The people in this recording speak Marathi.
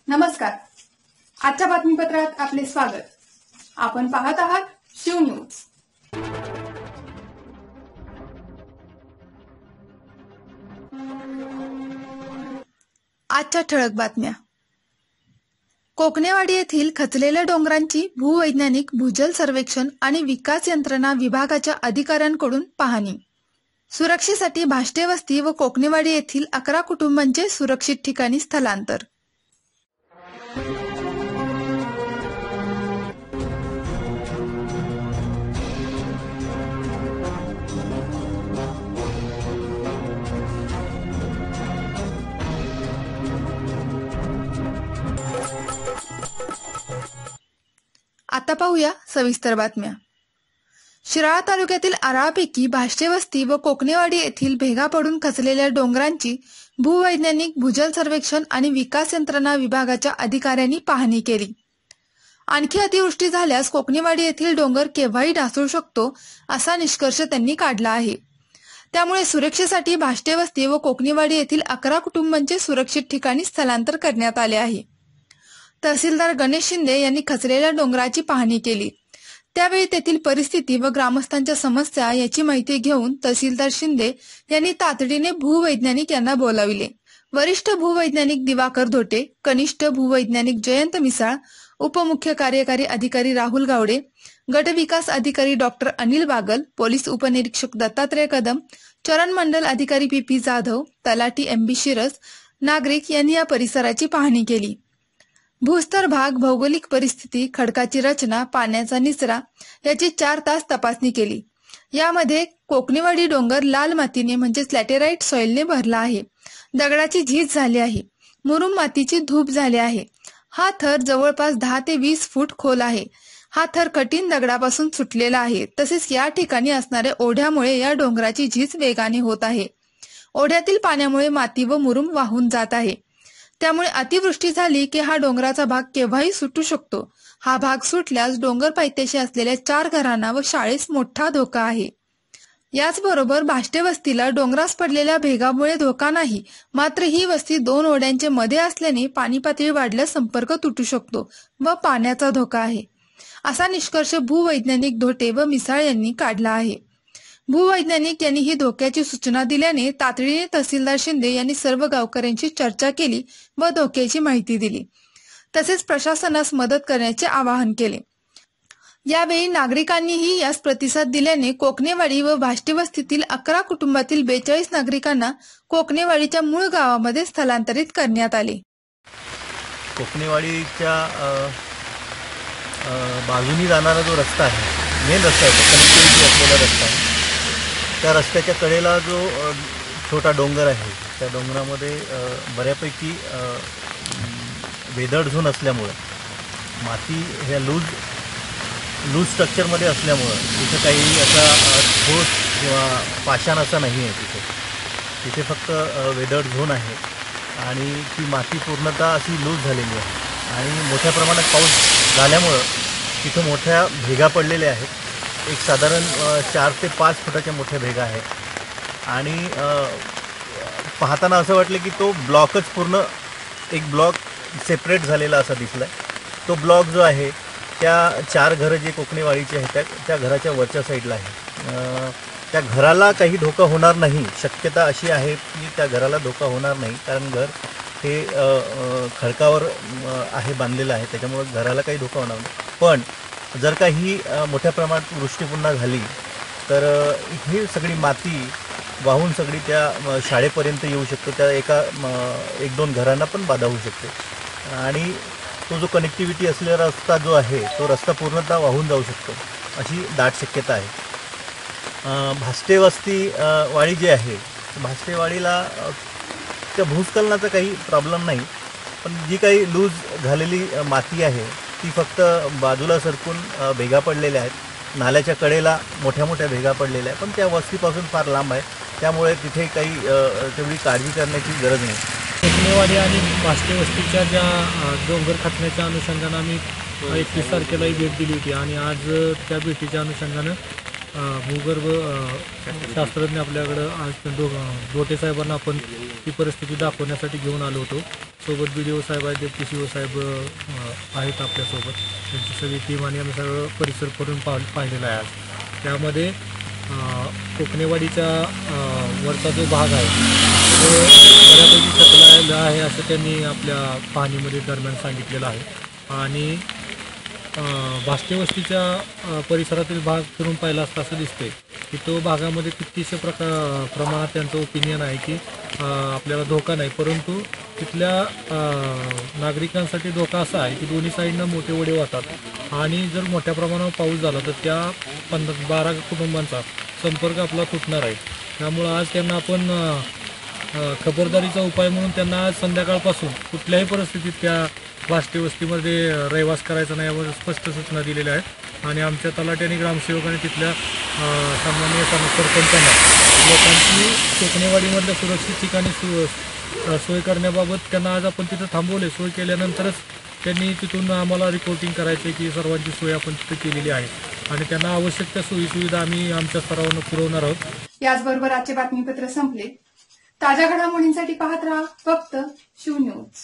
नमस्कार. आजच्या बातमीपत्रात आपले स्वागत. आपण पाहत आहात शिव न्यूज. आजच्या ठळक बातम्या. कोकणेवाडी येथील खचलेल्या डोंगरांची भूवैज्ञानिक भूजल सर्वेक्षण आणि विकास यंत्रणा विभागाच्या अधिकाऱ्यांकडून पाहणी. सुरक्षेसाठी भाष्टे वस्ती व कोकणेवाडी येथील 11 कुटुंबांचे सुरक्षित ठिकाणी स्थलांतर. आता पाहूया सविस्तर बातम्या. शिराळा तालुक्यातील आराळपैकी भाष्टे वस्ती व कोकणेवाडी येथील भेगा पडून खचलेल्या डोंगरांची भूवैज्ञानिक भूजल सर्वेक्षण आणि विकास यंत्रणा विभागाच्या अधिकाऱ्यांनी पाहणी केली. आणखी अतिवृष्टी झाल्यास कोकणेवाडी येथील डोंगर केव्हाही ढासळू शकतो असा निष्कर्ष त्यांनी काढला आहे. त्यामुळे सुरक्षेसाठी भाष्टे वस्ती व कोकणेवाडी येथील 11 कुटुंबांचे सुरक्षित ठिकाणी स्थलांतर करण्यात आले आहे. तहसीलदार गणेश शिंदे यांनी खचलेल्या डोंगराची पाहणी केली. त्यावेळी तेथील परिस्थिती व ग्रामस्थांच्या समस्या याची माहिती घेऊन तहसीलदार शिंदे यांनी तातडीने भूवैज्ञानिक यांना बोलाविले. वरिष्ठ भूवैज्ञानिक दिवाकर धोटे, कनिष्ठ भूवैज्ञानिक जयंत मिसाळ, उपमुख्य कार्यकारी अधिकारी राहुल गावडे, गट विकास अधिकारी डॉक्टर अनिल बागल, पोलीस उपनिरीक्षक दत्तात्रय कदम, चरण मंडल अधिकारी पी जाधव, तलाठी MB शिरस, नागरिक यांनी या परिसराची पाहणी केली. भूस्तर भाग, भौगोलिक परिस्थिती, खडकाची रचना, पाण्याचा निचरा याची 4 तास तपासणी केली. यामध्ये कोकणेवाडी डोंगर लाल मातीने म्हणजेच लॅटेराइट सॉइलने भरला आहे. दगडाची झीज झाली आहे. मुरुम मातीची धूप झाली आहे. हा थर जवळपास 10 ते 20 फूट खोल आहे. हा थर कठीण दगडापासून सुटलेला आहे. तसेच या ठिकाणी असणाऱ्या ओढ्यामुळे या डोंगराची झीज वेगाने होत आहे. ओढ्यातील पाण्यामुळे माती व मुरुम वाहून जात आहे. त्यामुळे अतिवृष्टी झाली की हा डोंगराचा भाग केव्हाही सुटू शकतो. हा भाग सुटल्यास डोंगर पायथ्याशी असलेल्या 4 घरांना व शाळेस मोठा धोका आहे. याचबरोबर भाष्टे वस्तीला डोंगरास पडलेल्या भेगामुळे धोका नाही. मात्र ही वस्ती 2 ओढ्यांचे मध्ये असल्याने पाणी पातळी वाढल्यास संपर्क तुटू शकतो व पाण्याचा धोका आहे. असा निष्कर्ष भूवैज्ञानिक धोटे व मिसाळ यांनी काढला आहे. भूवैज्ञानिक यांनी ही धोक्याची सूचना दिल्याने तातडीने तहसीलदार शिंदे यांनी सर्व गावकऱ्यांशी चर्चा केली व धोक्याची माहिती दिली. तसेच प्रशासनास मदत करण्याचे आवाहन केले. यावेळी नागरिकांनीही यास प्रतिसाद दिल्याने कोकणेवाडी व भाष्टे वस्तीतील 11 कुटुंबातील 42 नागरिकांना कोकणेवाडीच्या मूळ गावामध्ये स्थलांतरित करण्यात आले. कोकणेवाडीच्या बाजूनी जाणारा जो रस्ता आहे, मेन रस्ता आहे, कनेक्टिव्हिटी असलेला रस्ता आहे, त्या रस्त्याच्या कडेला जो छोटा डोंगर आहे, त्या डोंगरामध्ये बऱ्यापैकी वेदळ झोन असल्यामुळं माती ह्या लूज स्ट्रक्चरमध्ये असल्यामुळं तिथे काही असा ठोस किंवा पाषाण असा नाही आहे. तिथे फक्त वेदळ झोन आहे आणि ती माती पूर्णतः अशी लूज झालेली आहे आणि मोठ्या प्रमाणात पाऊस झाल्यामुळं तिथे मोठ्या भेगा पडलेल्या आहेत. एक साधारण 4 ते 5 फुटाच्या मोठ्या भेगा आहेत आणि पाहताना असं वाटलं की तो ब्लॉकच पूर्ण एक ब्लॉक सेपरेट झालेला असा दिसला आहे. तो ब्लॉक जो आहे त्या 4 घरं जे कोकणेवाडीचे आहेत त्या घराच्या वरच्या साईडला आहे. त्या घराला काही धोका होणार नाही, शक्यता अशी आहे की त्या घराला धोका होणार नाही, कारण घर हे खडकावर आहे, बांधलेलं आहे, त्याच्यामुळं घराला काही धोका होणार नाही. पण जर काही मोठ्या प्रमाणात वृष्टी पुन्हा झाली तर ही सगळी माती वाहून सगळी त्या शाळेपर्यंत येऊ शकतो. त्या 1-2 घरांना पण बाधा होऊ शकते आणि तो जो कनेक्टिव्हिटी असलेला रस्ता जो आहे तो रस्ता पूर्णतः वाहून जाऊ शकतो, अशी दाट शक्यता आहे. भाष्टे वस्ती वाडी जी आहे, भाष्टेवाडीला त्या भूस्खलनाचा काही प्रॉब्लेम नाही, पण जी काही लूज झालेली माती आहे ती फक्त बाजूला सरकून भेगा पडलेल्या आहेत. नाल्याच्या कडेला मोठ्या मोठ्या भेगा पडलेल्या आहेत, पण त्या वस्तीपासून फार लांब आहे, त्यामुळे तिथे काही तेवढी काळजी करण्याची गरज नाही. कोकणेवाडी आणि भाष्टे वस्तीच्या ज्या डोंगर खचण्याच्या अनुषंगानं आम्ही 21 तारखेलाही भेट दिली होती आणि आज त्या भेटीच्या अनुषंगानं भूगर्भ शास्त्रज्ञ आपल्याकडं आज दोटे साहेबांना आपण ती परिस्थिती दाखवण्यासाठी घेऊन आलो होतो. सोबत BDO साहेब आहेत, डेप्टी CO साहेब आहेत आपल्यासोबत. त्यांची सगळी टीम आणि आम्ही सगळं परिसर फिरून पाहिलेला आहे आज. त्यामध्ये कोकणेवाडीचा वरचा जो भाग आहे तो बऱ्यापैकी खचलेला आहे असं त्यांनी आपल्या पाहणीमध्ये दरम्यान सांगितलेलं आहे. आणि भाष्टे वस्तीच्या परिसरातील भाग फिरून पाहिला असता असं दिसते की तो भागामध्ये कितीशे प्रमाणात त्यांचं ओपिनियन आहे की आपल्याला धोका नाही, परंतु तिथल्या नागरिकांसाठी धोका असा आहे की दोन्ही साईडनं मोठे ओढे वाहतात आणि जर मोठ्या प्रमाणावर पाऊस झाला तर त्या 12 कुटुंबांचा संपर्क आपला तुटणार आहे. त्यामुळं आज त्यांना आपण खबरदारीचा उपाय म्हणून त्यांना आज संध्याकाळपासून कुठल्याही परिस्थितीत त्या भाष्टे वस्तीमध्ये रहिवास करायचा नाही यावर स्पष्ट सूचना दिलेल्या आहेत. आणि आमच्या तलाठी आणि ग्रामसेवकांनी तिथल्या सामान्य सरपंचांना लोकांची कोकणेवाडीमधल्या सुरक्षित ठिकाणी सोय करण्याबाबत त्यांना आज आपण तिथं थांबवले. सोय केल्यानंतरच त्यांनी तिथून आम्हाला रिपोर्टिंग करायचं की सर्वांची सोय आपण तिथं केलेली आहे आणि त्यांना आवश्यक त्या सोयीसुविधा आम्ही आमच्या स्तरावर पुरवणार आहोत. याचबरोबर आजचे बातमीपत्र संपले. ताज्या घडामोडींसाठी पाहत राहा फक्त शिव न्यूज.